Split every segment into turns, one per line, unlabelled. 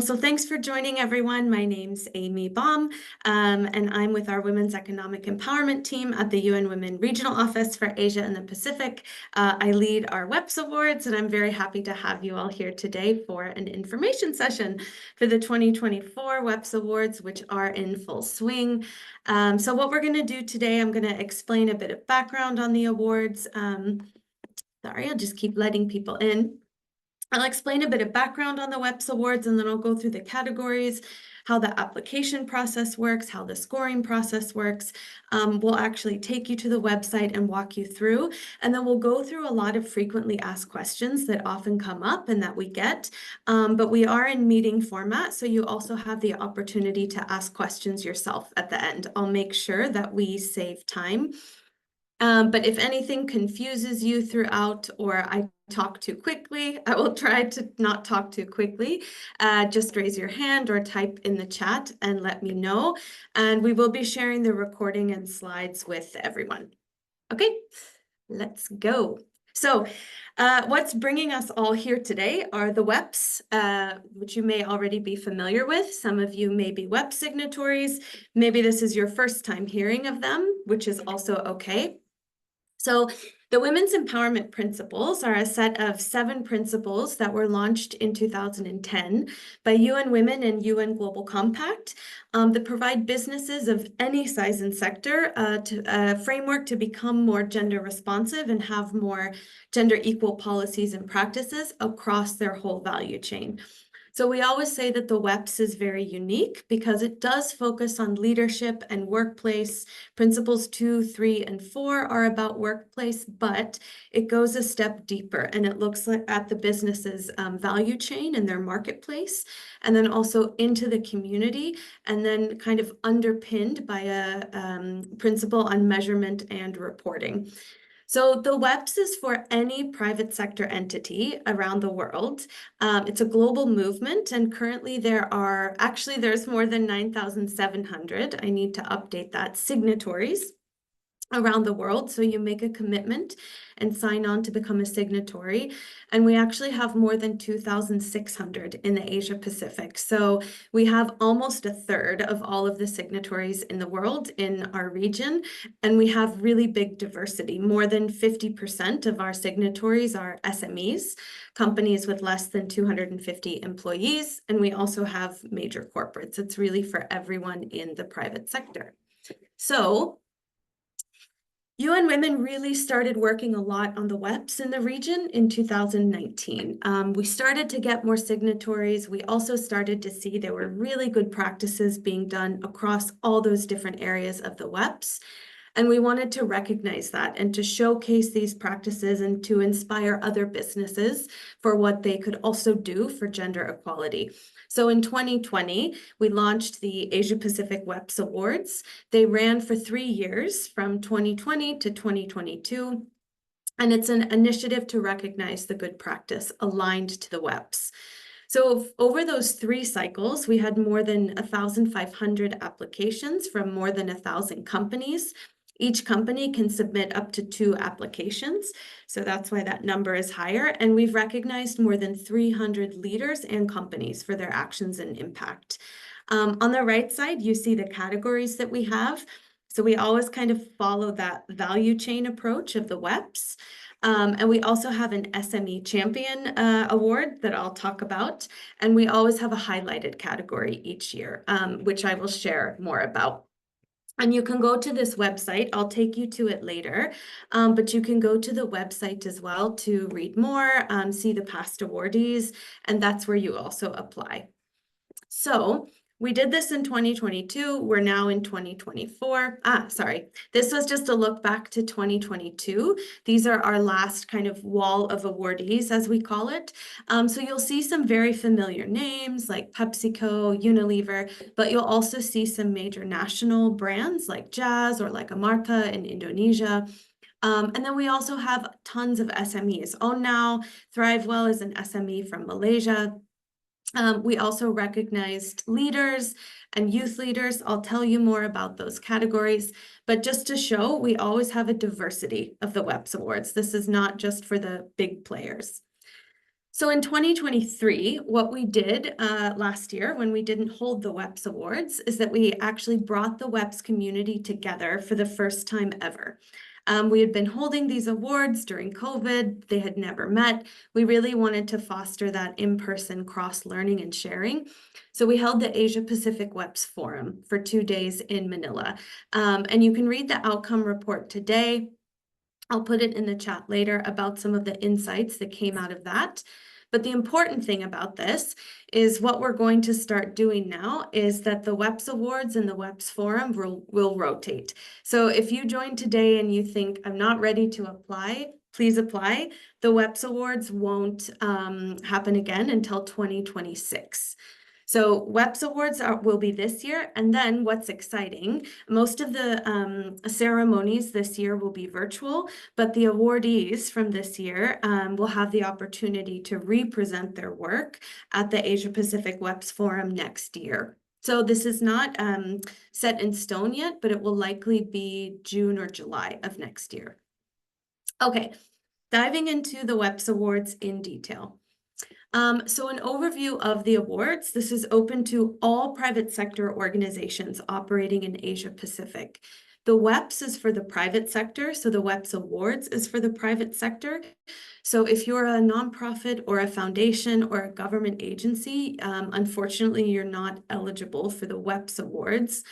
So thanks for joining, everyone. My name's Amy Baum, and I'm with our Women's Economic Empowerment team at the UN Women Regional Office for Asia and the Pacific. I lead our WEPs Awards, and I'm very happy to have you all here today for an information session for the 2024 WEPs Awards, which are in full swing. So what we're going to do today, I'm going to explain a bit of background on the awards. Sorry, I'll just keep letting people in. I'll explain a bit of background on the WEPs Awards, and then I'll go through the categories, how the application process works, how the scoring process works. We'll actually take you to the website and walk you through, and then we'll go through a lot of frequently asked questions that often come up and that we get. But we are in meeting format, so you also have the opportunity to ask questions yourself at the end. I'll make sure that we save time. But if anything confuses you throughout or I talk too quickly, I will try to not talk too quickly. Just raise your hand or type in the chat and let me know. And we will be sharing the recording and slides with everyone. Okay, let's go. So what's bringing us all here today are the WEPs, which you may already be familiar with. Some of you may be WEP signatories. Maybe this is your first time hearing of them, which is also okay. So the Women's Empowerment Principles are a set of 7 principles that were launched in 2010 by UN Women and UN Global Compact that provide businesses of any size and sector a framework to become more gender responsive and have more gender equal policies and practices across their whole value chain. So we always say that the WEPs is very unique because it does focus on leadership and workplace. Principles 2, 3, and 4 are about workplace, but it goes a step deeper and it looks at the business's value chain and their marketplace, and then also into the community, and then kind of underpinned by a principle on measurement and reporting. So the WEPs is for any private sector entity around the world. It's a global movement, and currently there's more than 9,700. I need to update that, signatories around the world. So you make a commitment and sign on to become a signatory. And we actually have more than 2,600 in the Asia Pacific. So we have almost a third of all of the signatories in the world in our region. And we have really big diversity. More than 50% of our signatories are SMEs, companies with less than 250 employees. And we also have major corporates. It's really for everyone in the private sector. So UN Women really started working a lot on the WEPs in the region in 2019. We started to get more signatories. We also started to see there were really good practices being done across all those different areas of the WEPs. And we wanted to recognize that and to showcase these practices and to inspire other businesses for what they could also do for gender equality. So in 2020, we launched the Asia Pacific WEPs Awards. They ran for 3 years from 2020 to 2022. And it's an initiative to recognize the good practice aligned to the WEPs. So over those 3 cycles, we had more than 1,500 applications from more than 1,000 companies. Each company can submit up to 2 applications, so that's why that number is higher. And we've recognized more than 300 leaders and companies for their actions and impact. On the right side, you see the categories that we have. So we always kind of follow that value chain approach of the WEPs. And we also have an SME Champion Award that I'll talk about. And we always have a highlighted category each year, which I will share more about. And you can go to this website. I'll take you to it later, but you can go to the website as well to read more, see the past awardees, and that's where you also apply. So we did this in 2022. We're now in 2024. Sorry. This was just a look back to 2022. These are our last kind of wall of awardees, as we call it. So you'll see some very familiar names like PepsiCo, Unilever, but you'll also see some major national brands like Jazz or like Amarta in Indonesia. And then we also have tons of SMEs. Now, ThriveWell is an SME from Malaysia. We also recognized leaders and youth leaders. I'll tell you more about those categories, but just to show, we always have a diversity of the WEPs Awards. This is not just for the big players. So in 2023, what we did last year when we didn't hold the WEPs Awards is that we actually brought the WEPs community together for the first time ever. We had been holding these awards during COVID. They had never met. We really wanted to foster that in-person cross-learning and sharing. So we held the Asia Pacific WEPs Forum for 2 days in Manila. And you can read the outcome report today. I'll put it in the chat later about some of the insights that came out of that. But the important thing about this is what we're going to start doing now is that the WEPs Awards and the WEPs Forum will rotate. So if you join today and you think, I'm not ready to apply, please apply. The WEPs Awards won't happen again until 2026. So WEPs Awards will be this year. And then what's exciting, most of the ceremonies this year will be virtual, but the awardees from this year will have the opportunity to represent their work at the Asia Pacific WEPs Forum next year. So this is not set in stone yet, but it will likely be June or July of next year. Okay, diving into the WEPs Awards in detail. So an overview of the awards, this is open to all private sector organizations operating in Asia Pacific. The WEPs is for the private sector, so the WEPs Awards is for the private sector. So if you're a nonprofit or a foundation or a government agency, unfortunately, you're not eligible for the WEPs Awards.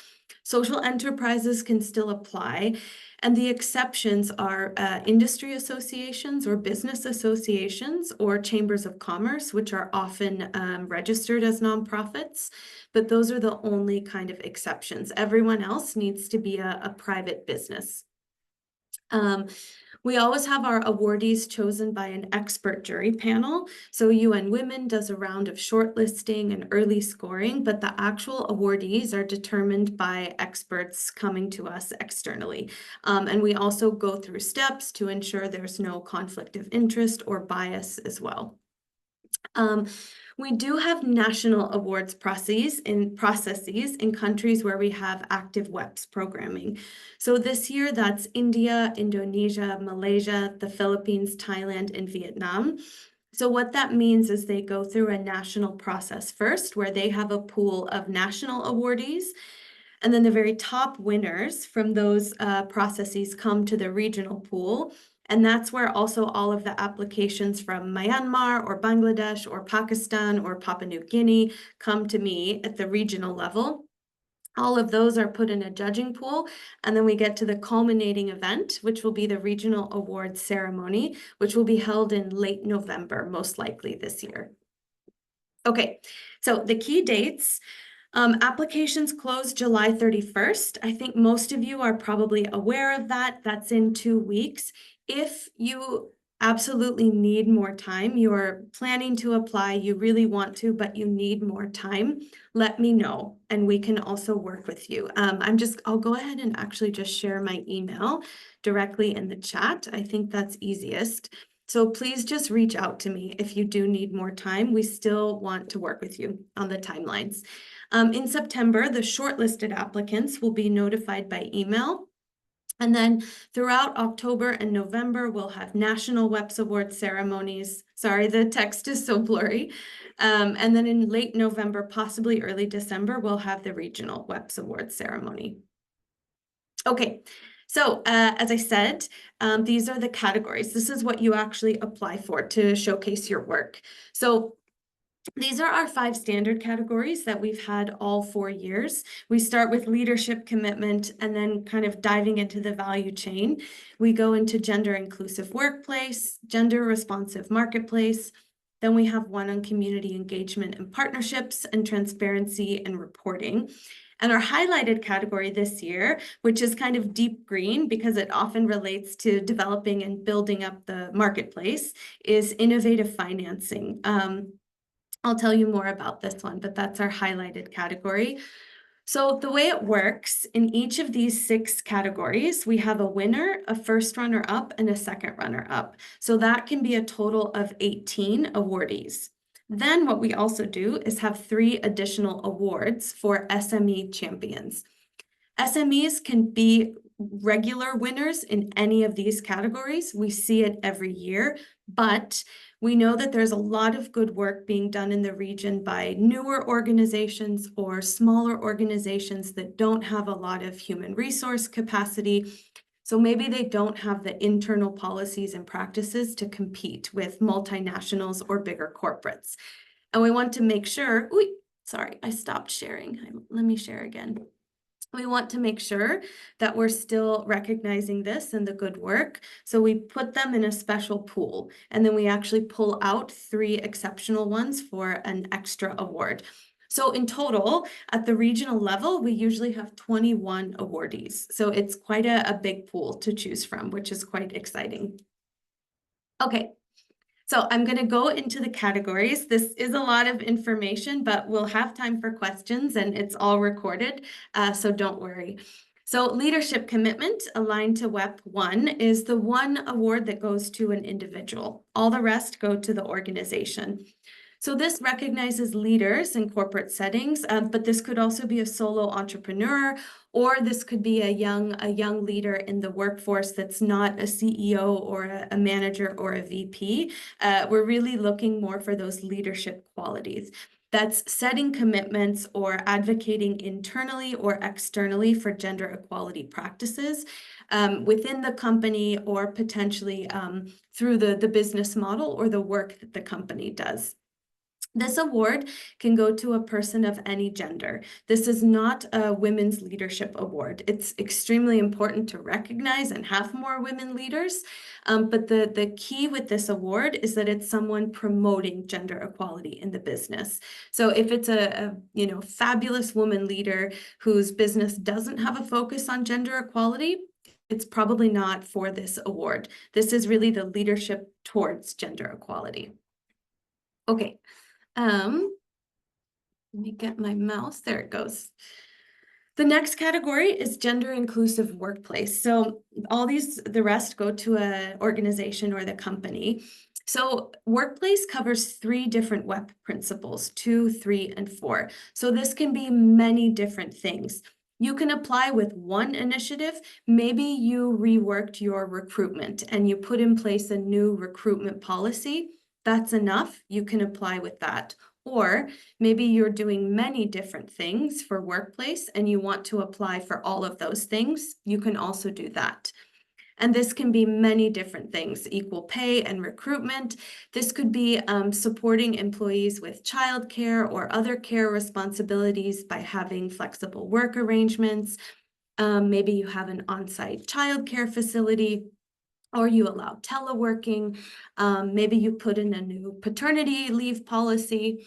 Social enterprises can still apply. And the exceptions are industry associations or business associations or chambers of commerce, which are often registered as nonprofits. But those are the only kind of exceptions. Everyone else needs to be a private business. We always have our awardees chosen by an expert jury panel. So UN Women does a round of shortlisting and early scoring, but the actual awardees are determined by experts coming to us externally. And we also go through steps to ensure there's no conflict of interest or bias as well. We do have national awards processes in countries where we have active WEPs programming. So this year, that's India, Indonesia, Malaysia, the Philippines, Thailand, and Vietnam. So what that means is they go through a national process first, where they have a pool of national awardees. And then the very top winners from those processes come to the regional pool. And that's where also all of the applications from Myanmar or Bangladesh or Pakistan or Papua New Guinea come to me at the regional level. All of those are put in a judging pool, and then we get to the culminating event, which will be the regional awards ceremony, which will be held in late November, most likely this year. Okay, so the key dates. Applications close July 31st. I think most of you are probably aware of that. That's in 2 weeks. If you absolutely need more time, you're planning to apply, you really want to, but you need more time, let me know, and we can also work with you. I'll go ahead and actually just share my email directly in the chat. I think that's easiest. So please just reach out to me if you do need more time. We still want to work with you on the timelines. In September, the shortlisted applicants will be notified by email. And then throughout October and November, we'll have national WEPs Award ceremonies. Sorry, the text is so blurry. And then in late November, possibly early December, we'll have the regional WEPs Award ceremony. Okay, so as I said, these are the categories. This is what you actually apply for to showcase your work. So these are our 5 standard categories that we've had all 4 years. We start with leadership commitment and then kind of diving into the value chain. We go into gender inclusive workplace, gender responsive marketplace. Then we have one on community engagement and partnerships and transparency and reporting. And our highlighted category this year, which is kind of deep green because it often relates to developing and building up the marketplace, is innovative financing. I'll tell you more about this one, but that's our highlighted category. So the way it works, in each of these 6 categories, we have a winner, a first runner-up, and a second runner-up. So that can be a total of 18 awardees. Then what we also do is have 3 additional awards for SME champions. SMEs can be regular winners in any of these categories. We see it every year, but We know that there's a lot of good work being done in the region by newer organizations or smaller organizations that don't have a lot of human resource capacity. So maybe they don't have the internal policies and practices to compete with multinationals or bigger corporates. And we want to make sure, sorry, I stopped sharing. Let me share again. We want to make sure that we're still recognizing this and the good work. So we put them in a special pool, and then we actually pull out 3 exceptional ones for an extra award. So in total, at the regional level, we usually have 21 awardees. So it's quite a big pool to choose from, which is quite exciting. Okay, so I'm going to go into the categories. This is a lot of information, but we'll have time for questions, and it's all recorded, so don't worry. So leadership commitment aligned to WEP 1 is the one award that goes to an individual. All the rest go to the organization. So this recognizes leaders in corporate settings, but this could also be a solo entrepreneur, or this could be a young leader in the workforce that's not a CEO or a manager or a VP. We're really looking more for those leadership qualities. That's setting commitments or advocating internally or externally for gender equality practices within the company, or potentially through the business model or the work that the company does. This award can go to a person of any gender. This is not a women's leadership award. It's extremely important to recognize and have more women leaders. But the key with this award is that it's someone promoting gender equality in the business. So if it's a fabulous woman leader whose business doesn't have a focus on gender equality, it's probably not for this award. This is really the leadership towards gender equality. Okay. Let me get my mouse. There it goes. The next category is gender inclusive workplace. So the rest go to an organization or the company. So workplace covers 3 different WEP principles, 2, 3, and 4. So this can be many different things. You can apply with one initiative. Maybe you reworked your recruitment and you put in place a new recruitment policy. That's enough. You can apply with that. Or maybe you're doing many different things for workplace and you want to apply for all of those things. You can also do that. And this can be many different things: equal pay and recruitment. This could be supporting employees with childcare or other care responsibilities by having flexible work arrangements. Maybe you have an on-site childcare facility, or you allow teleworking. Maybe you put in a new paternity leave policy.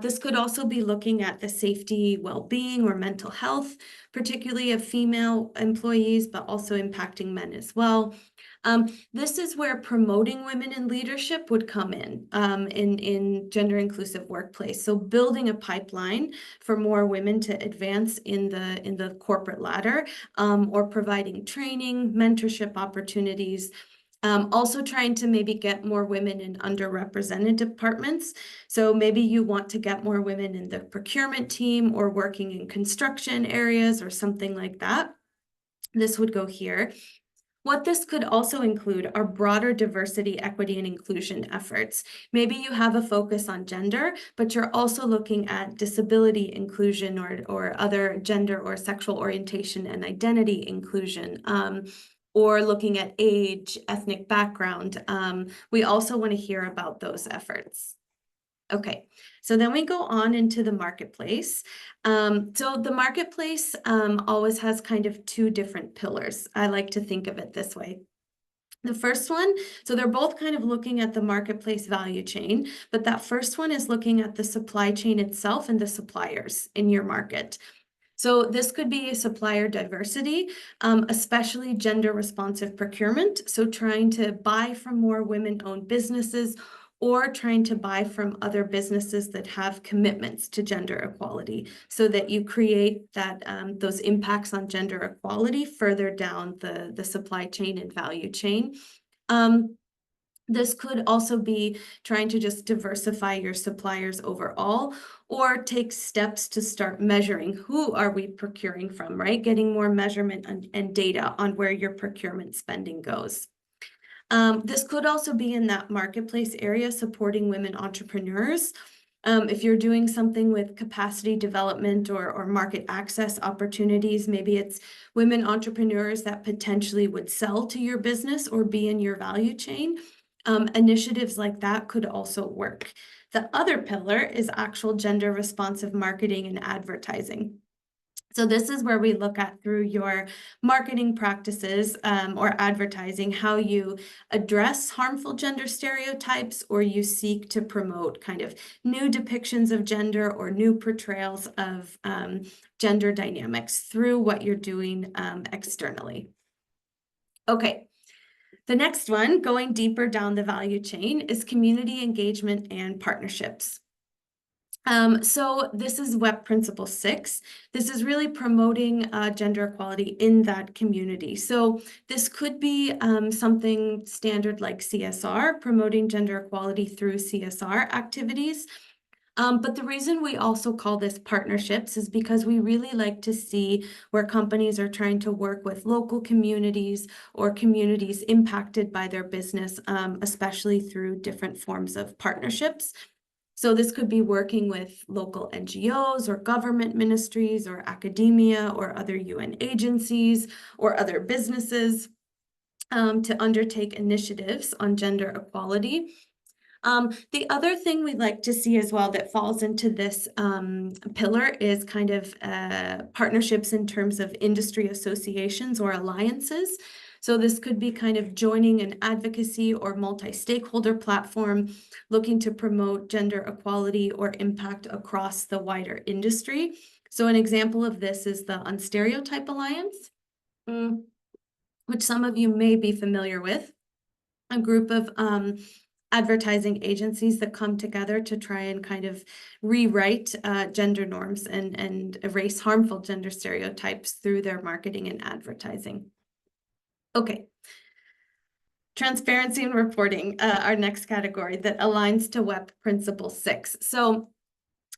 This could also be looking at the safety, well-being, or mental health, particularly of female employees, but also impacting men as well. This is where promoting women in leadership would come in gender inclusive workplace. So building a pipeline for more women to advance in the corporate ladder, or providing training, mentorship opportunities. Also trying to maybe get more women in underrepresented departments. So maybe you want to get more women in the procurement team or working in construction areas or something like that. This would go here. What this could also include are broader diversity, equity, and inclusion efforts. Maybe you have a focus on gender, but you're also looking at disability inclusion or other gender or sexual orientation and identity inclusion. Or looking at age, ethnic background. We also want to hear about those efforts. Okay, so then we go on into the marketplace. So the marketplace always has kind of 2 different pillars. I like to think of it this way. The first one, so they're both kind of looking at the marketplace value chain, but that first one is looking at the supply chain itself and the suppliers in your market. So this could be supplier diversity, especially gender responsive procurement. So trying to buy from more women-owned businesses, or trying to buy from other businesses that have commitments to gender equality, so that you create that those impacts on gender equality further down the supply chain and value chain. This could also be trying to just diversify your suppliers overall, or take steps to start measuring who are we procuring from, right? Getting more measurement and data on where your procurement spending goes. This could also be in that marketplace area supporting women entrepreneurs. If you're doing something with capacity development or market access opportunities, maybe it's women entrepreneurs that potentially would sell to your business or be in your value chain. Initiatives like that could also work. The other pillar is actual gender responsive marketing and advertising. So this is where we look at through your marketing practices or advertising, how you address harmful gender stereotypes, or you seek to promote kind of new depictions of gender or new portrayals of gender dynamics through what you're doing externally. Okay. The next one, going deeper down the value chain, is community engagement and partnerships. So this is WEP Principle 6. This is really promoting gender equality in that community. So this could be something standard like CSR, promoting gender equality through CSR activities. But the reason we also call this partnerships is because we really like to see where companies are trying to work with local communities or communities impacted by their business, especially through different forms of partnerships. So this could be working with local NGOs or government ministries or academia or other UN agencies or other businesses to undertake initiatives on gender equality. The other thing we'd like to see as well that falls into this pillar is kind of partnerships in terms of industry associations or alliances. So this could be kind of joining an advocacy or multi-stakeholder platform looking to promote gender equality or impact across the wider industry. So an example of this is the Unstereotype Alliance, which some of you may be familiar with, a group of advertising agencies that come together to try and kind of rewrite gender norms and erase harmful gender stereotypes through their marketing and advertising. Okay. Transparency and reporting, our next category that aligns to WEP Principle 6. So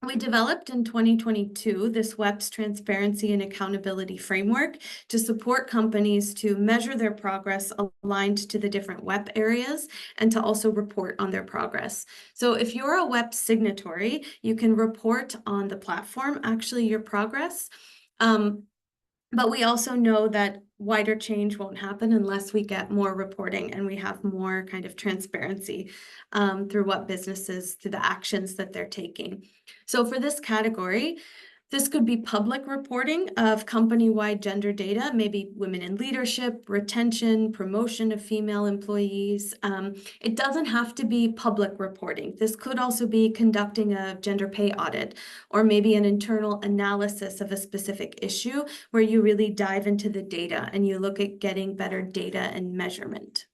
we developed in 2022 this WEPs Transparency and Accountability Framework to support companies to measure their progress aligned to the different WEP areas and to also report on their progress. So if you're a WEP signatory, you can report on the platform, actually your progress. But we also know that wider change won't happen unless we get more reporting and we have more kind of transparency through what businesses, through the actions that they're taking. So for this category, this could be public reporting of company-wide gender data, maybe women in leadership, retention, promotion of female employees. It doesn't have to be public reporting. This could also be conducting a gender pay audit or maybe an internal analysis of a specific issue where you really dive into the data and you look at getting better data and measurement.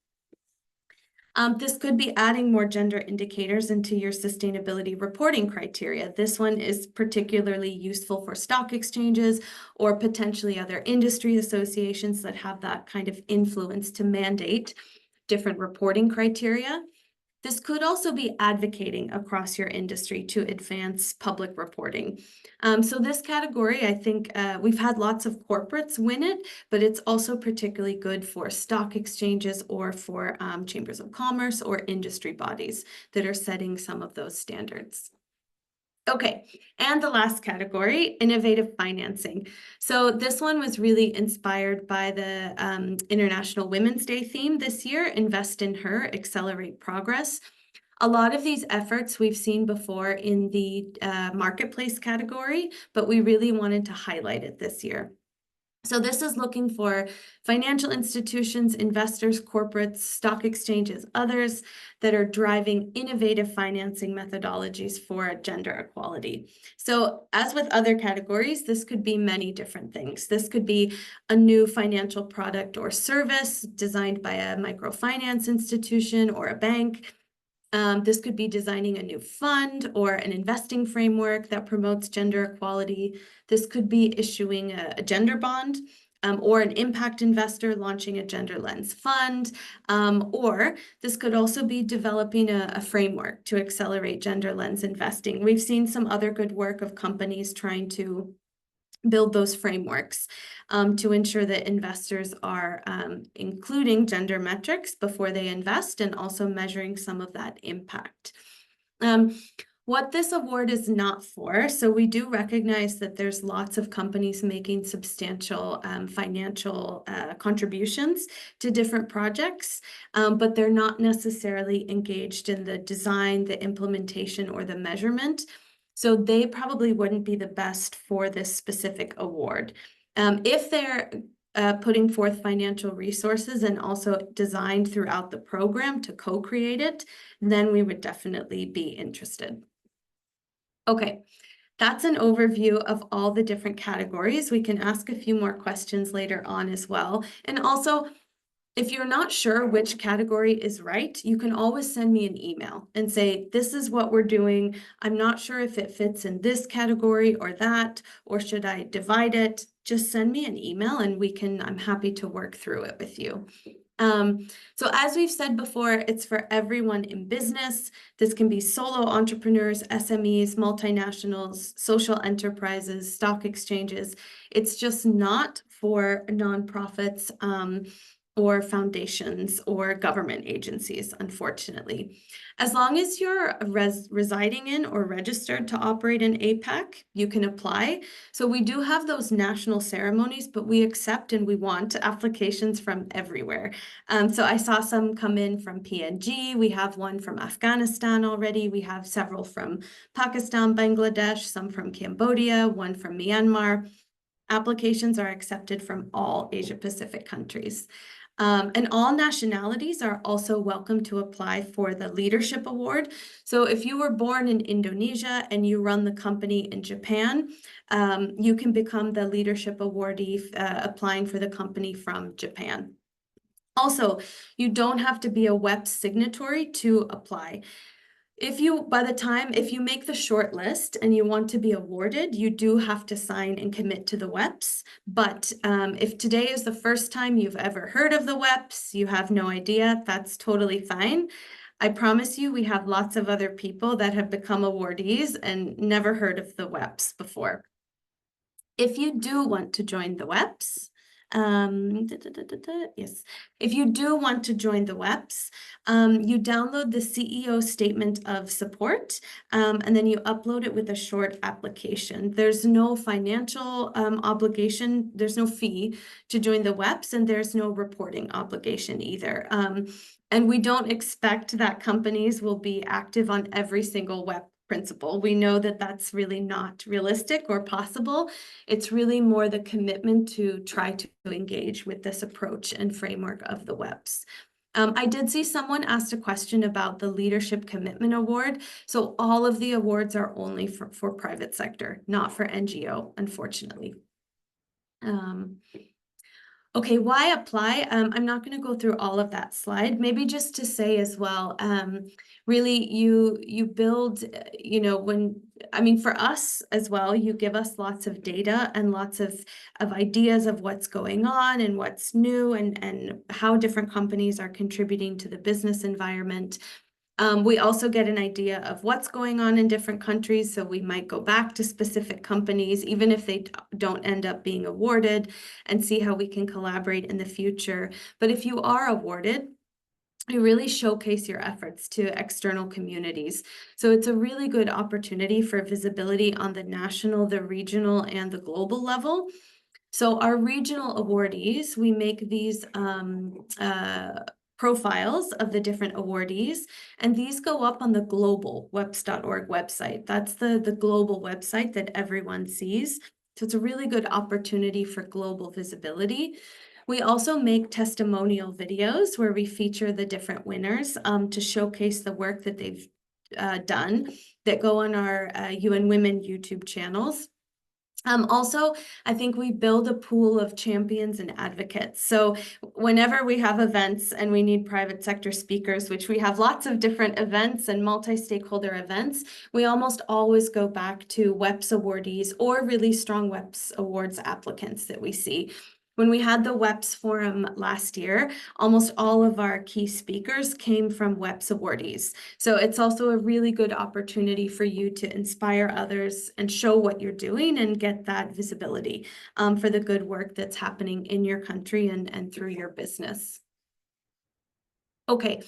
This could be adding more gender indicators into your sustainability reporting criteria. This one is particularly useful for stock exchanges or potentially other industry associations that have that kind of influence to mandate different reporting criteria. This could also be advocating across your industry to advance public reporting. So this category, I think we've had lots of corporates win it, but it's also particularly good for stock exchanges or for chambers of commerce or industry bodies that are setting some of those standards. Okay, and the last category, innovative financing. So this one was really inspired by the International Women's Day theme this year, Invest in Her, Accelerate Progress. A lot of these efforts we've seen before in the marketplace category, but we really wanted to highlight it this year. So this is looking for financial institutions, investors, corporates, stock exchanges, others that are driving innovative financing methodologies for gender equality. So as with other categories, this could be many different things. This could be a new financial product or service designed by a microfinance institution or a bank. This could be designing a new fund or an investing framework that promotes gender equality. This could be issuing a gender bond or an impact investor launching a gender lens fund. Or this could also be developing a framework to accelerate gender lens investing. We've seen some other good work of companies trying to build those frameworks to ensure that investors are including gender metrics before they invest and also measuring some of that impact. What this award is not for, so we do recognize that there's lots of companies making substantial financial contributions to different projects, but they're not necessarily engaged in the design, the implementation, or the measurement. So they probably wouldn't be the best for this specific award. If they're putting forth financial resources and also designed throughout the program to co-create it, then we would definitely be interested. Okay, that's an overview of all the different categories. We can ask a few more questions later on as well. And also, if you're not sure which category is right, you can always send me an email and say, this is what we're doing. I'm not sure if it fits in this category or that, or should I divide it? Just send me an email and I'm happy to work through it with you. So as we've said before, it's for everyone in business. This can be solo entrepreneurs, SMEs, multinationals, social enterprises, stock exchanges. It's just not for nonprofits, or foundations or government agencies, unfortunately. As long as you're residing in or registered to operate in APAC, you can apply. So we do have those national ceremonies, but we accept and we want applications from everywhere. So I saw some come in from PNG. We have one from Afghanistan already. We have several from Pakistan, Bangladesh, some from Cambodia, one from Myanmar. Applications are accepted from all Asia Pacific countries. And all nationalities are also welcome to apply for the Leadership Award. So if you were born in Indonesia and you run the company in Japan, you can become the Leadership Awardee applying for the company from Japan. Also, you don't have to be a WEPs signatory to apply. If you make the short list and you want to be awarded, you do have to sign and commit to the WEPs. But if today is the first time you've ever heard of the WEPs, you have no idea, that's totally fine. I promise you, we have lots of other people that have become awardees and never heard of the WEPs before. If you do want to join the WEPs, yes. If you do want to join the WEPs, you download the CEO statement of support, and then you upload it with a short application. There's no financial obligation, there's no fee to join the WEPs, and there's no reporting obligation either. And we don't expect that companies will be active on every single WEP principle. We know that that's really not realistic or possible. It's really more the commitment to try to engage with this approach and framework of the WEPs. I did see someone asked a question about the Leadership Commitment Award. So all of the awards are only for private sector, not for NGO, unfortunately. Okay, why apply? I'm not going to go through all of that slide. Maybe just to say as well, really you build, for us as well, you give us lots of data and lots of ideas of what's going on and what's new and how different companies are contributing to the business environment. We also get an idea of what's going on in different countries, so we might go back to specific companies, even if they don't end up being awarded, and see how we can collaborate in the future. But if you are awarded, you really showcase your efforts to external communities. So it's a really good opportunity for visibility on the national, the regional, and the global level. So our regional awardees, we make these profiles of the different awardees, and these go up on the global WEPs.org website. That's the global website that everyone sees. So it's a really good opportunity for global visibility. We also make testimonial videos where we feature the different winners to showcase the work that they've done that go on our UN Women YouTube channels. Also, I think we build a pool of champions and advocates. So whenever we have events and we need private sector speakers, which we have lots of different events and multi-stakeholder events, we almost always go back to WEPs awardees or really strong WEPs awards applicants that we see. When we had the WEPs forum last year, almost all of our key speakers came from WEPs awardees. So it's also a really good opportunity for you to inspire others and show what you're doing and get that visibility for the good work that's happening in your country and through your business. Okay,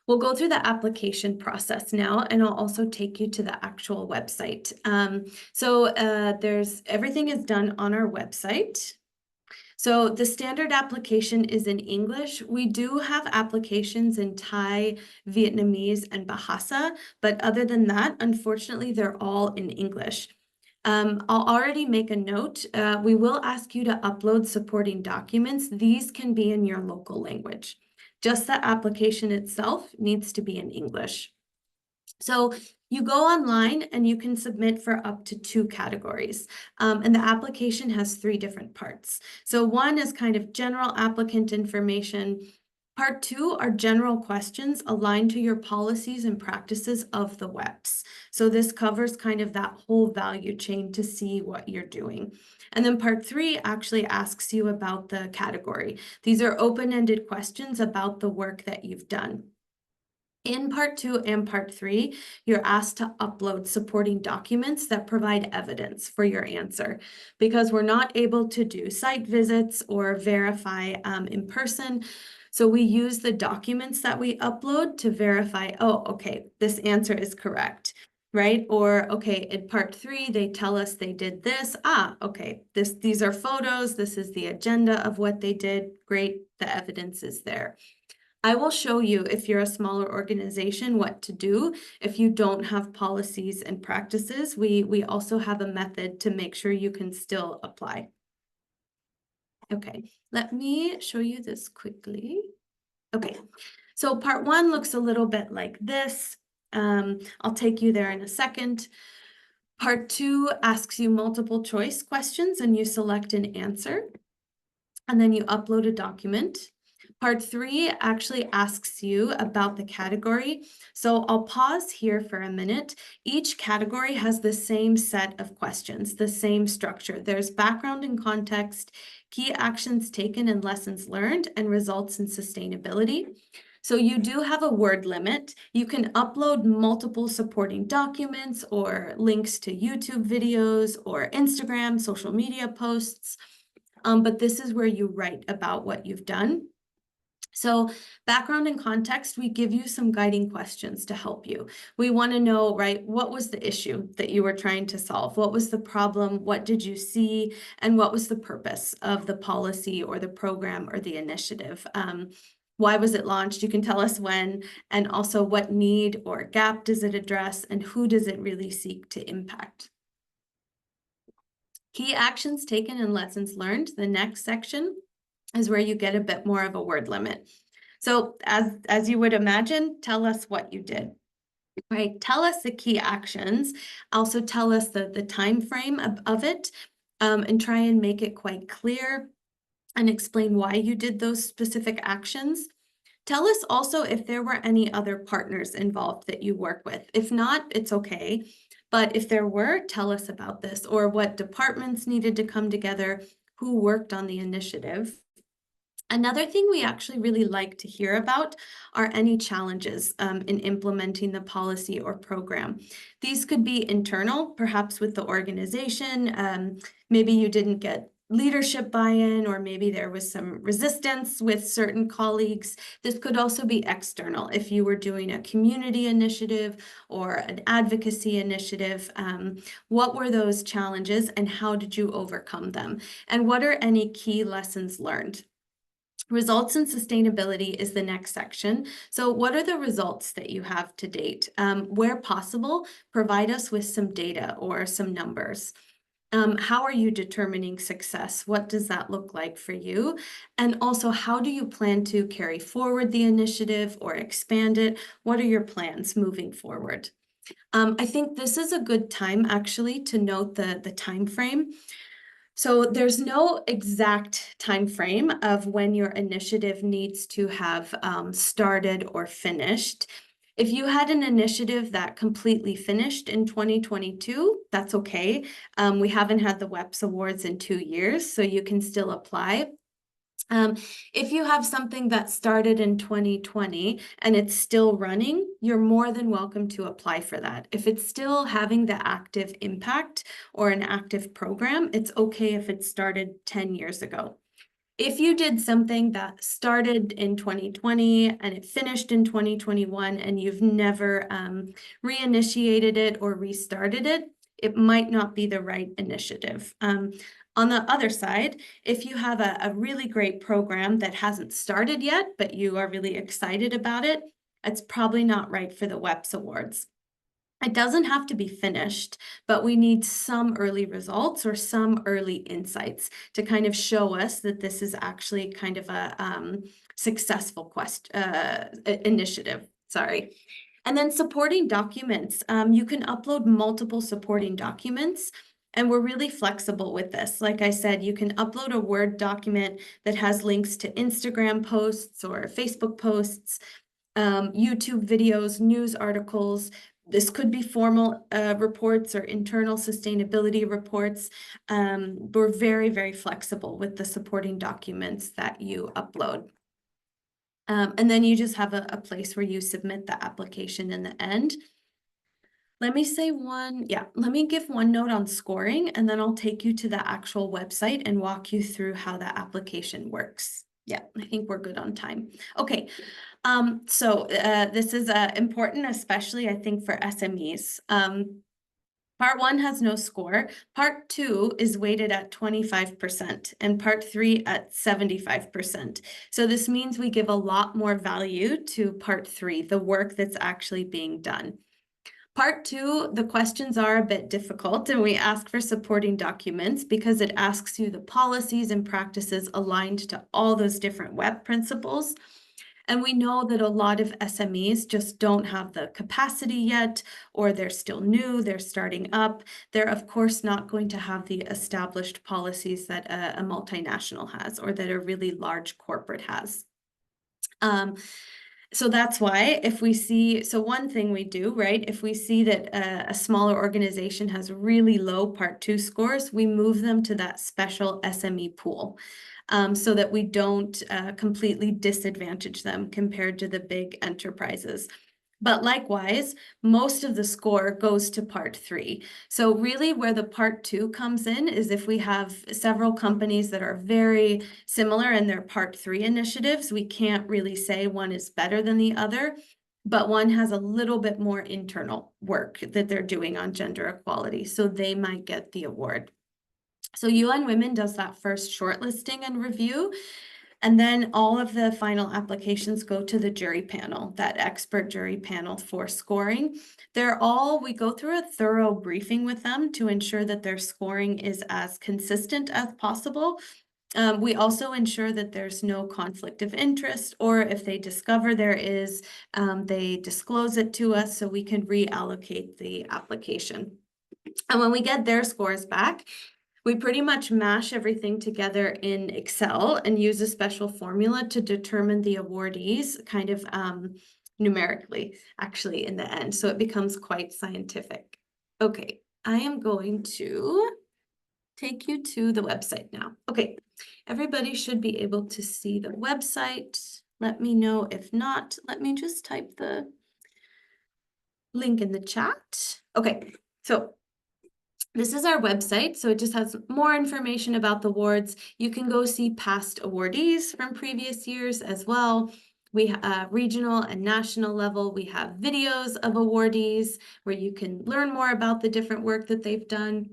we'll go through the application process now, and I'll also take you to the actual website. Everything is done on our website. So the standard application is in English. We do have applications in Thai, Vietnamese, and Bahasa, but other than that, unfortunately, they're all in English. I'll already make a note. We will ask you to upload supporting documents. These can be in your local language. Just the application itself needs to be in English. So you go online and you can submit for up to 2 categories. And the application has 3 different parts. So one is kind of general applicant information. Part 2 are general questions aligned to your policies and practices of the WEPs. So this covers kind of that whole value chain to see what you're doing. And then part 3 actually asks you about the category. These are open-ended questions about the work that you've done. In part 2 and part 3, you're asked to upload supporting documents that provide evidence for your answer. Because we're not able to do site visits or verify in person, so we use the documents that we upload to verify, oh, okay, this answer is correct, right? Or, okay, in part 3, they tell us they did this. Okay, these are photos. This is the agenda of what they did. Great, the evidence is there. I will show you, if you're a smaller organization, what to do. If you don't have policies and practices, we also have a method to make sure you can still apply. Okay, let me show you this quickly. Okay, so part 1 looks a little bit like this. I'll take you there in a second. Part 2 asks you multiple choice questions and you select an answer, and then you upload a document. Part 3 actually asks you about the category. So I'll pause here for a minute. Each category has the same set of questions, the same structure. There's background and context, key actions taken and lessons learned, and results in sustainability. So you do have a word limit. You can upload multiple supporting documents or links to YouTube videos or Instagram, social media posts. But this is where you write about what you've done. So background and context, we give you some guiding questions to help you. We want to know, right, what was the issue that you were trying to solve? What was the problem? What did you see? And what was the purpose of the policy or the program or the initiative? Why was it launched? You can tell us when, and also what need or gap does it address, and who does it really seek to impact? Key actions taken and lessons learned, the next section, is where you get a bit more of a word limit. So as you would imagine, tell us what you did, right? Tell us the key actions. Also tell us the time frame of it, and try and make it quite clear and explain why you did those specific actions. Tell us also if there were any other partners involved that you work with. If not, it's okay. But if there were, tell us about this, or what departments needed to come together, who worked on the initiative. Another thing we actually really like to hear about are any challenges in implementing the policy or program. These could be internal, perhaps with the organization. Maybe you didn't get leadership buy-in, or maybe there was some resistance with certain colleagues. This could also be external. If you were doing a community initiative or an advocacy initiative, what were those challenges and how did you overcome them? And what are any key lessons learned? Results and sustainability is the next section. So what are the results that you have to date? Where possible, provide us with some data or some numbers. How are you determining success? What does that look like for you? And also, how do you plan to carry forward the initiative or expand it? What are your plans moving forward? I think this is a good time actually to note the time frame. So there's no exact time frame of when your initiative needs to have started or finished. If you had an initiative that completely finished in 2022, that's okay. We haven't had the WEPs awards in 2 years, so you can still apply. If you have something that started in 2020 and it's still running, you're more than welcome to apply for that. If it's still having the active impact or an active program, it's okay if it started 10 years ago. If you did something that started in 2020 and it finished in 2021 and you've never reinitiated it or restarted it, it might not be the right initiative. On the other side, if you have a really great program that hasn't started yet, but you are really excited about it, it's probably not right for the WEPs Awards. It doesn't have to be finished, but we need some early results or some early insights to kind of show us that this is actually kind of a successful initiative. Sorry. And then supporting documents. You can upload multiple supporting documents. And we're really flexible with this. Like I said, you can upload a Word document that has links to Instagram posts or Facebook posts, YouTube videos, news articles. This could be formal reports or internal sustainability reports. We're very, very flexible with the supporting documents that you upload. And then you just have a place where you submit the application in the end. Let me give one note on scoring, and then I'll take you to the actual website and walk you through how the application works. Yeah, I think we're good on time. Okay, so this is important, especially I think for SMEs. Part 1 has no score. Part 2 is weighted at 25% and part 3 at 75%. So this means we give a lot more value to part 3, the work that's actually being done. Part 2, the questions are a bit difficult, and we ask for supporting documents because it asks you the policies and practices aligned to all those different WEP principles. And we know that a lot of SMEs just don't have the capacity yet, or they're still new, they're starting up. They're, of course, not going to have the established policies that a multinational has or that a really large corporate has. So that's why one thing we do, right, if we see that a smaller organization has really low part 2 scores, we move them to that special SME pool. So that we don't completely disadvantage them compared to the big enterprises. But likewise, most of the score goes to part 3. So really where the part 2 comes in is if we have several companies that are very similar in their part 3 initiatives, we can't really say one is better than the other, but one has a little bit more internal work that they're doing on gender equality. So they might get the award. So UN Women does that first shortlisting and review, and then all of the final applications go to the jury panel, that expert jury panel for scoring. We go through a thorough briefing with them to ensure that their scoring is as consistent as possible. We also ensure that there's no conflict of interest, or if they discover there is, they disclose it to us so we can reallocate the application. And when we get their scores back, we pretty much mash everything together in Excel and use a special formula to determine the awardees kind of numerically, actually, in the end. So it becomes quite scientific. Okay, I am going to take you to the website now. Okay, everybody should be able to see the website. Let me know if not. Let me just type the link in the chat. Okay, so this is our website, so it just has more information about the awards. You can go see past awardees from previous years as well. We have regional and national level. We have videos of awardees where you can learn more about the different work that they've done.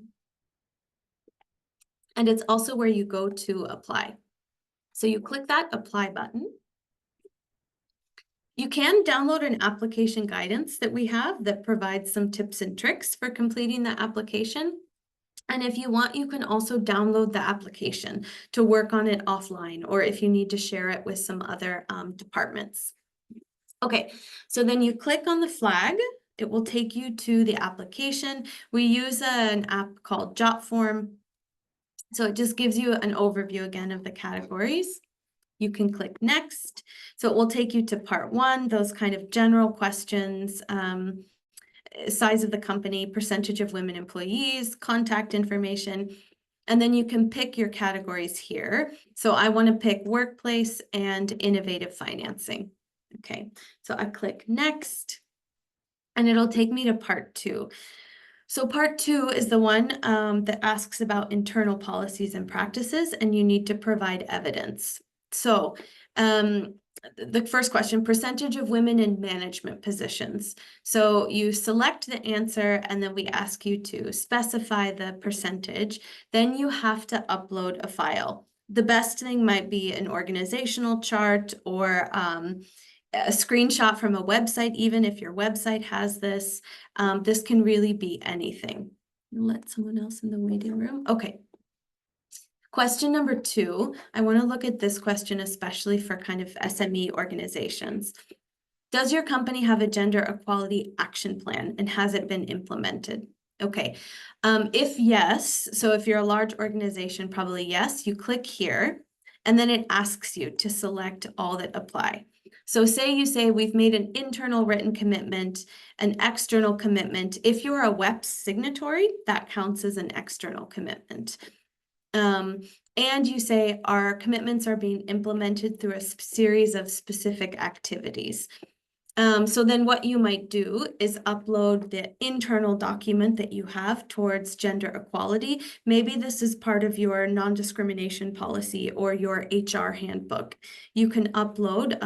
And it's also where you go to apply. So you click that apply button. You can download an application guidance that we have that provides some tips and tricks for completing the application. And if you want, you can also download the application to work on it offline, or if you need to share it with some other departments. Okay, so then you click on the flag. It will take you to the application. We use an app called Jotform. So it just gives you an overview again of the categories. You can click next. So it will take you to part 1, those kind of general questions, size of the company, percentage of women employees, contact information, and then you can pick your categories here. So I want to pick workplace and innovative financing. Okay, so I click next, and it'll take me to part 2. So part 2 is the one that asks about internal policies and practices, and you need to provide evidence. So the first question, percentage of women in management positions. So you select the answer, and then we ask you to specify the percentage. Then you have to upload a file. The best thing might be an organizational chart or a screenshot from a website, even if your website has this. This can really be anything. Let someone else in the waiting room. Okay. Question number 2, I want to look at this question, especially for kind of SME organizations. Does your company have a gender equality action plan, and has it been implemented? Okay, if yes, so if you're a large organization, probably yes, you click here, and then it asks you to select all that apply. So say you say we've made an internal written commitment, an external commitment. If you're a WEPs signatory, that counts as an external commitment. And you say our commitments are being implemented through a series of specific activities. So then what you might do is upload the internal document that you have towards gender equality. Maybe this is part of your non-discrimination policy or your HR handbook. You can upload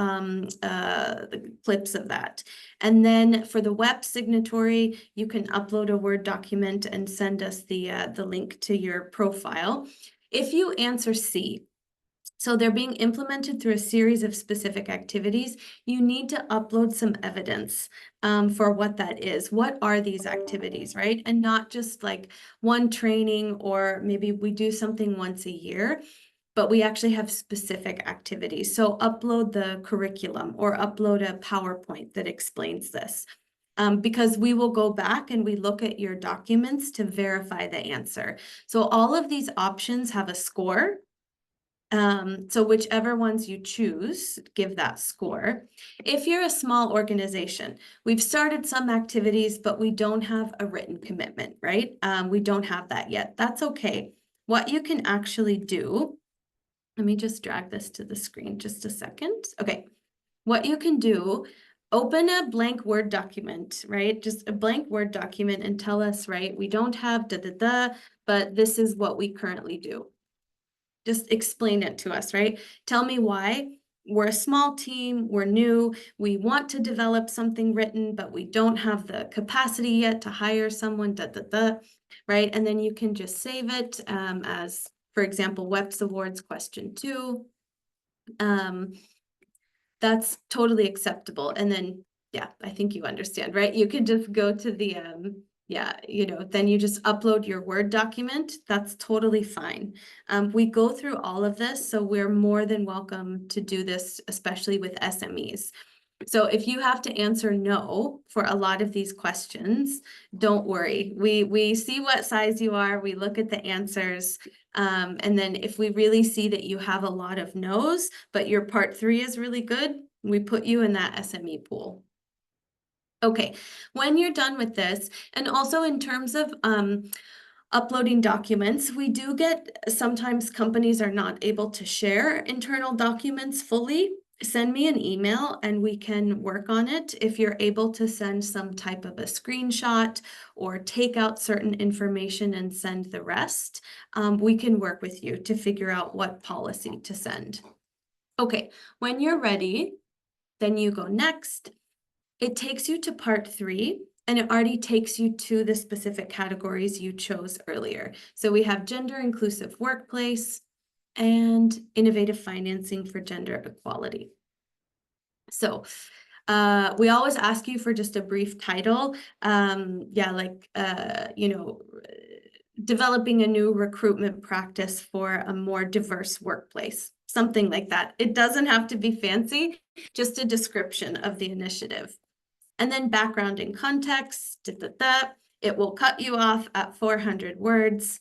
the clips of that. And then for the WEP signatory, you can upload a Word document and send us the link to your profile. If you answer C, so they're being implemented through a series of specific activities, you need to upload some evidence for what that is. What are these activities, right? And not just like one training, or maybe we do something once a year, but we actually have specific activities. So upload the curriculum or upload a PowerPoint that explains this. Because we will go back and we look at your documents to verify the answer. So all of these options have a score. So whichever ones you choose, give that score. If you're a small organization, we've started some activities, but we don't have a written commitment, right? We don't have that yet. That's okay. What you can actually do, let me just drag this to the screen just a second. Okay, what you can do, open a blank Word document, right? Just a blank Word document and tell us, right? We don't have but this is what we currently do. Just explain it to us, right? Tell me why. We're a small team, we're new, we want to develop something written, but we don't have the capacity yet to hire someone, right? And then you can just save it as, for example, WEPs Awards question 2. That's totally acceptable. And then, yeah, I think you understand, right? You can just go to the, then you just upload your Word document. That's totally fine. We go through all of this, so we're more than welcome to do this, especially with SMEs. So if you have to answer no for a lot of these questions, don't worry. We see what size you are, we look at the answers, and then if we really see that you have a lot of no's, but your part 3 is really good, we put you in that SME pool. Okay, when you're done with this, and also in terms of uploading documents, we do get, sometimes companies are not able to share internal documents fully. Send me an email and we can work on it. If you're able to send some type of a screenshot or take out certain information and send the rest, we can work with you to figure out what policy to send. Okay, when you're ready, then you go next. It takes you to part 3, and it already takes you to the specific categories you chose earlier. So we have gender inclusive workplace and innovative financing for gender equality. So we always ask you for just a brief title. Developing a new recruitment practice for a more diverse workplace, something like that. It doesn't have to be fancy, just a description of the initiative. And then background and context, it will cut you off at 400 words,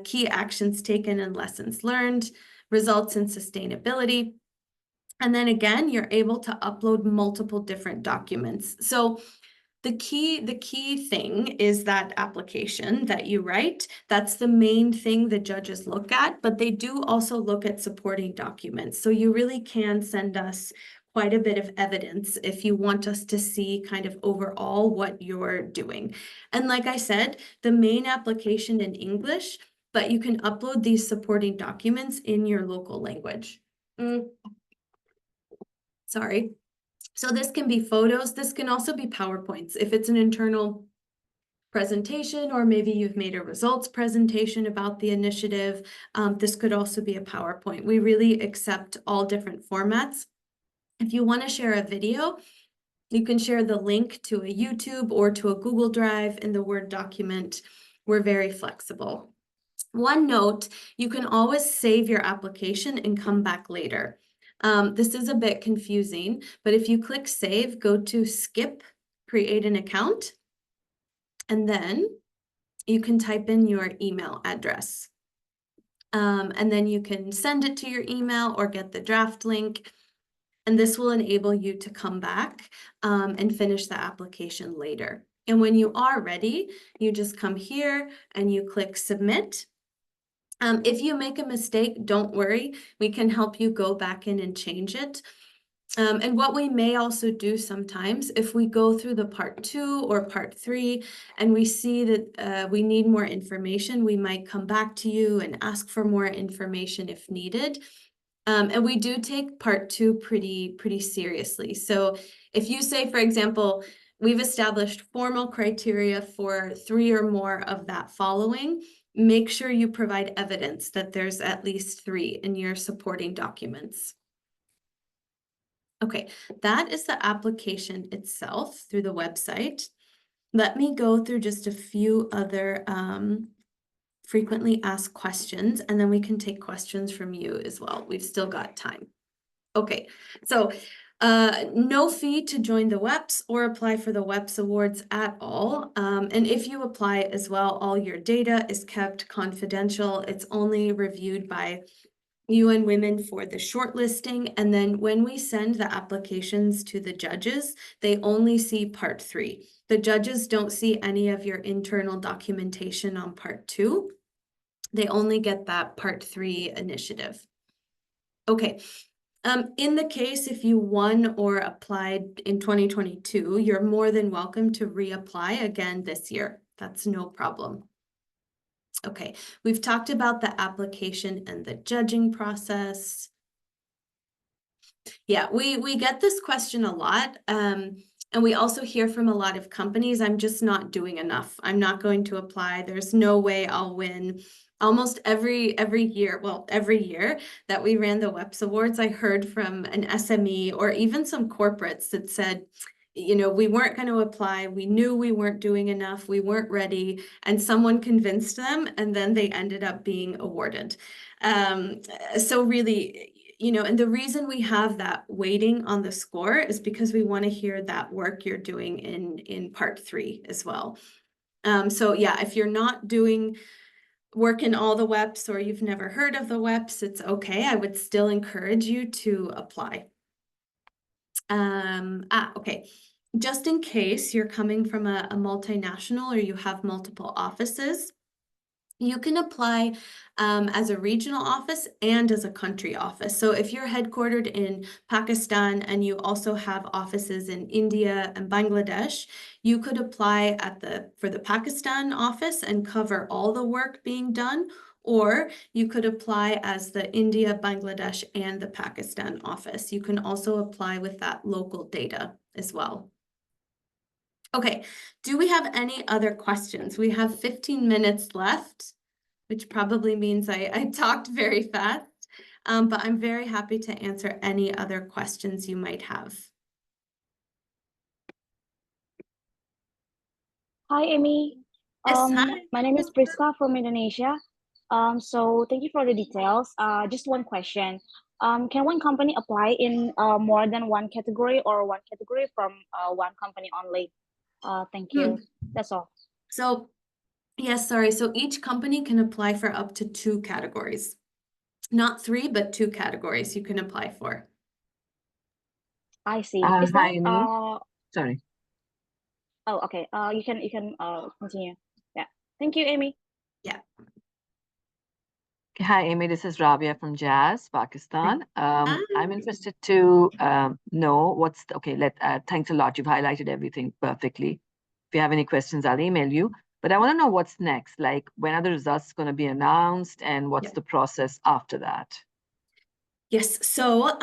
key actions taken and lessons learned, results in sustainability. And then again, you're able to upload multiple different documents. So the key thing is that application that you write. That's the main thing the judges look at, but they do also look at supporting documents. So you really can send us quite a bit of evidence if you want us to see kind of overall what you're doing. And like I said, the main application in English, but you can upload these supporting documents in your local language. Sorry. So this can be photos. This can also be PowerPoints. If it's an internal presentation, or maybe you've made a results presentation about the initiative, this could also be a PowerPoint. We really accept all different formats. If you want to share a video, you can share the link to a YouTube or to a Google Drive in the Word document. We're very flexible. One note, you can always save your application and come back later. This is a bit confusing, but if you click save, go to skip, create an account, and then you can type in your email address. And then you can send it to your email or get the draft link. And this will enable you to come back and finish the application later. And when you are ready, you just come here and you click submit. If you make a mistake, don't worry. We can help you go back in and change it. And what we may also do sometimes, if we go through the part 2 or part 3 and we see that we need more information, we might come back to you and ask for more information if needed. And we do take part 2 pretty seriously. So if you say, for example, we've established formal criteria for 3 or more of that following, make sure you provide evidence that there's at least 3 in your supporting documents. Okay, that is the application itself through the website. Let me go through just a few other frequently asked questions, and then we can take questions from you as well. We've still got time. Okay, so no fee to join the WEPs or apply for the WEPs awards at all. And if you apply as well, all your data is kept confidential. It's only reviewed by UN Women for the shortlisting. And then when we send the applications to the judges, they only see part 3. The judges don't see any of your internal documentation on part 2. They only get that part 3 initiative. Okay. In the case if you won or applied in 2022, you're more than welcome to reapply again this year. That's no problem. Okay, we've talked about the application and the judging process. Yeah, we get this question a lot. And we also hear from a lot of companies, I'm just not doing enough. I'm not going to apply. There's no way I'll win. Almost every year that we ran the WEPs Awards, I heard from an SME or even some corporates that said, you know, we weren't going to apply. We knew we weren't doing enough. We weren't ready. And someone convinced them, and then they ended up being awarded. So really, you know, and the reason we have that weighting on the score is because we want to hear that work you're doing in part 3 as well. So yeah, if you're not doing work in all the WEPs or you've never heard of the WEPs, it's okay. I would still encourage you to apply. Okay. Just in case you're coming from a multinational or you have multiple offices, you can apply as a regional office and as a country office. So if you're headquartered in Pakistan and you also have offices in India and Bangladesh, you could apply for the Pakistan office and cover all the work being done, or you could apply as the India, Bangladesh, and the Pakistan office. You can also apply with that local data as well. Okay, do we have any other questions? We have 15 minutes left, which probably means I talked very fast, but I'm very happy to answer any other questions you might have.
Hi, Amy.
Yes, hi.
My name is Priska from Indonesia. So thank you for the details. Just one question. Can one company apply in more than one category or one category from one company only? Thank you. That's all.
So, yes, sorry. So each company can apply for up to 2 categories. Not 3, but 2 categories you can apply for.
I see. Is
Hi,
that
Amy. Sorry.
oh, okay. You can continue. Yeah. Thank you, Amy.
Yeah.
Hi, Amy. This is Rabia from Jazz,
Hi.
Pakistan. I'm interested to know what's okay. Thanks a lot. You've highlighted everything perfectly. If you have any questions, I'll email you. But I want to know what's next. Like, when are the results going to be announced, and what's
Yeah.
the process after that?
Yes, so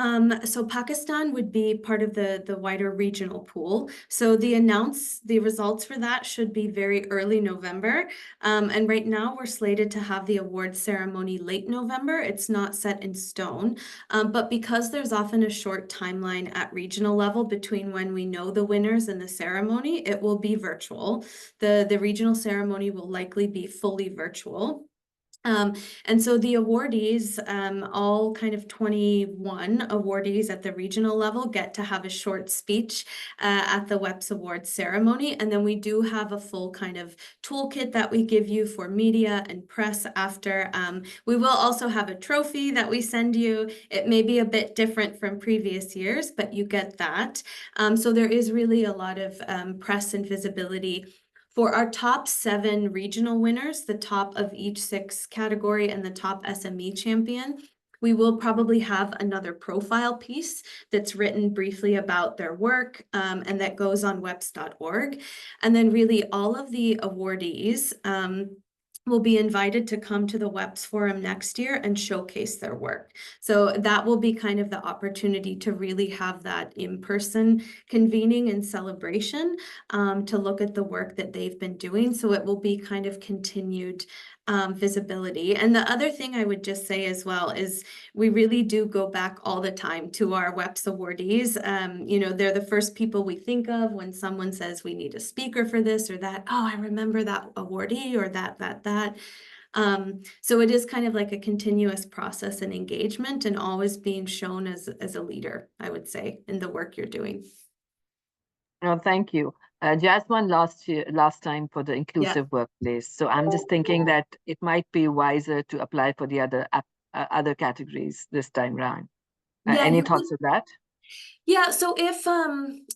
Pakistan would be part of the wider regional pool. So the results for that should be very early November. And right now we're slated to have the award ceremony late November. It's not set in stone. But because there's often a short timeline at regional level between when we know the winners and the ceremony, it will be virtual. The regional ceremony will likely be fully virtual. Um, and so the awardees, all kind of 21 awardees at the regional level get to have a short speech at the WEPs Awards ceremony. And then we do have a full kind of toolkit that we give you for media and press after. We will also have a trophy that we send you. It may be a bit different from previous years, but you get that. So there is really a lot of press and visibility for our top 7 regional winners, the top of each 6 category and the top SME champion. We will probably have another profile piece that's written briefly about their work and that goes on weps.org. And then really all of the awardees will be invited to come to the WEPs Forum next year and showcase their work. So that will be kind of the opportunity to really have that in-person convening and celebration to look at the work that they've been doing. So it will be kind of continued visibility. And the other thing I would just say as well is we really do go back all the time to our WEPs awardees. They're the first people we think of when someone says we need a speaker for this or that. Oh, I remember that awardee or that. So it is kind of like a continuous process and engagement and always being shown as a leader, I would say, in the work you're doing.
No, thank you. Jazz won last time for the
Yeah.
inclusive workplace. So I'm just thinking that it might be wiser to apply for the other categories this time round.
Yeah,
Any
you could.
thoughts on that?
Yeah, so if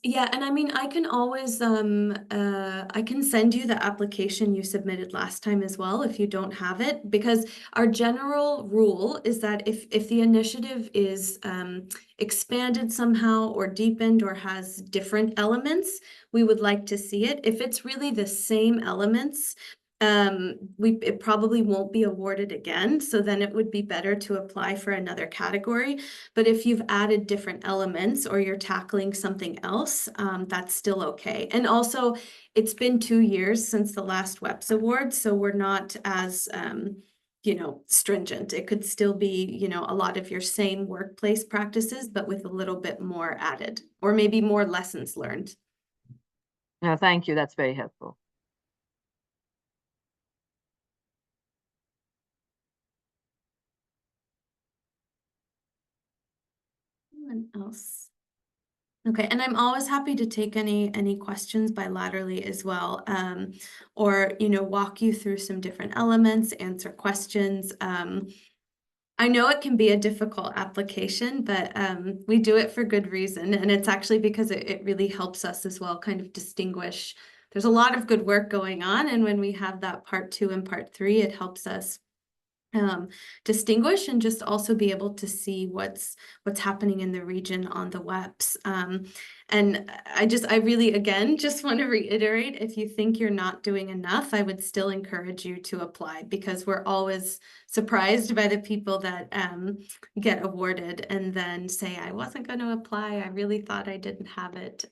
yeah, and I mean I can always I can send you the application you submitted last time as well if you don't have it, because our general rule is that if the initiative is expanded somehow or deepened or has different elements, we would like to see it. If it's really the same elements, it probably won't be awarded again, so then it would be better to apply for another category. But if you've added different elements or you're tackling something else, that's still okay. And also, it's been 2 years since the last WEPs award, so we're not as stringent. It could still be, a lot of your same workplace practices, but with a little bit more added, or maybe more lessons learned.
No, thank you. That's very helpful.
Anyone else? Okay, and I'm always happy to take any questions bilaterally as well, or walk you through some different elements, answer questions. I know it can be a difficult application, but we do it for good reason, and it's actually because it really helps us as well, kind of distinguish. There's a lot of good work going on, and when we have that part 2 and part 3, it helps us distinguish and just also be able to see what's happening in the region on the WEPs. And I really, again, just want to reiterate, if you think you're not doing enough, I would still encourage you to apply, because we're always surprised by the people that get awarded and then say, I wasn't going to apply. I really thought I didn't have it.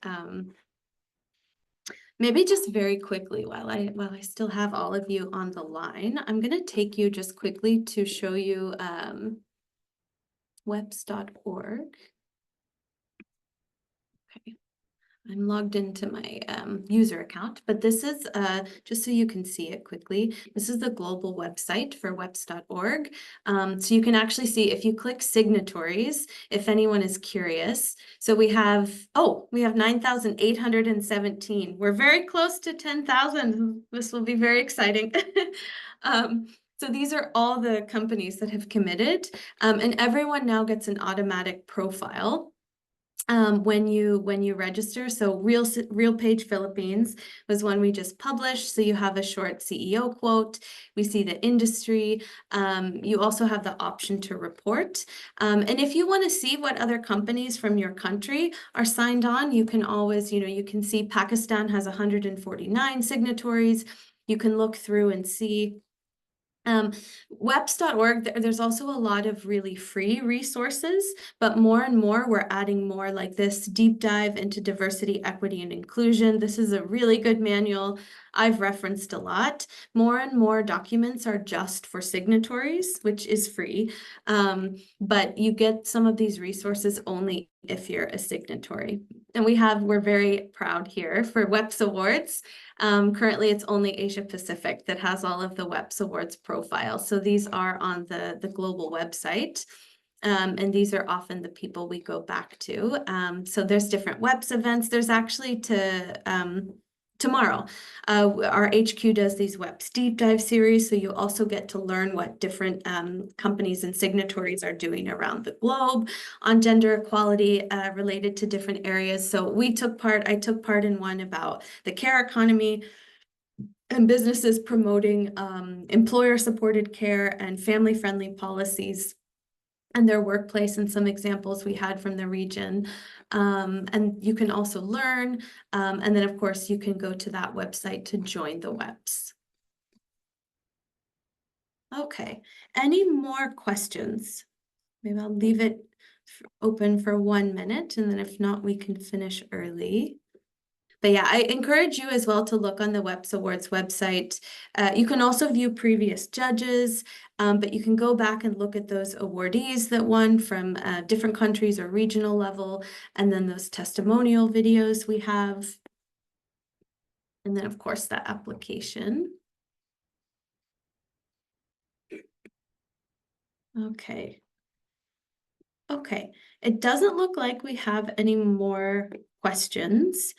Maybe just very quickly, while I still have all of you on the line, I'm going to take you just quickly to show you weps.org. Okay. I'm logged into my user account, but this is just so you can see it quickly. This is the global website for weps.org. So you can actually see, if you click signatories, if anyone is curious. So we have 9,817. We're very close to 10,000. This will be very exciting. So these are all the companies that have committed, and everyone now gets an automatic profile. when you register. So Real Page Philippines was one we just published. So you have a short CEO quote. We see the industry. You also have the option to report. And if you want to see what other companies from your country are signed on, you can always, you can see Pakistan has 149 signatories. You can look through and see. WEPs.org, there's also a lot of really free resources, but more and more we're adding more like this deep dive into diversity, equity, and inclusion. This is a really good manual I've referenced a lot. More and more documents are just for signatories, which is free, but you get some of these resources only if you're a signatory. And we're very proud here for WEPs Awards. Currently, it's only Asia Pacific that has all of the WEPs Awards profiles. So these are on the global website. And these are often the people we go back to. So there's different WEPs events. There's actually tomorrow, our HQ does these WEPs deep dive series. So you also get to learn what different companies and signatories are doing around the globe on gender equality related to different areas. So I took part in one about the care economy and businesses promoting employer-supported care and family-friendly policies and their workplace, and some examples we had from the region. And you can also learn. And then, of course, you can go to that website to join the WEPs. Okay, any more questions? Maybe I'll leave it open for 1 minute, and then if not, we can finish early. But yeah, I encourage you as well to look on the WEPs Awards website. You can also view previous judges, but you can go back and look at those awardees that won from different countries or regional level, and then those testimonial videos we have. And then, of course, the application. Okay. Okay, it doesn't look like we have any more questions.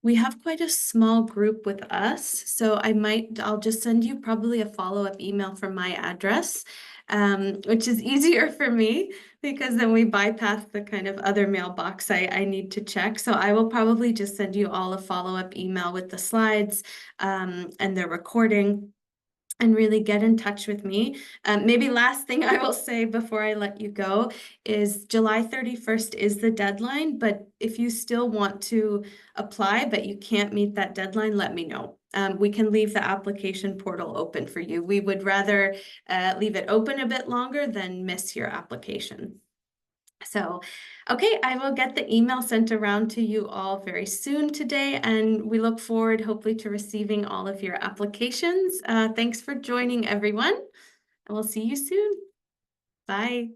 We have quite a small group with us, so I'll just send you probably a follow-up email from my address, which is easier for me because then we bypass the kind of other mailbox I need to check. So I will probably just send you all a follow-up email with the slides and the recording. And really get in touch with me. Maybe last thing I will say before I let you go is July 31st is the deadline, but if you still want to apply, but you can't meet that deadline, let me know. We can leave the application portal open for you. We would rather leave it open a bit longer than miss your application. So, okay, I will get the email sent around to you all very soon today, and we look forward hopefully to receiving all of your applications. Thanks for joining, everyone, and we'll see you soon. Bye.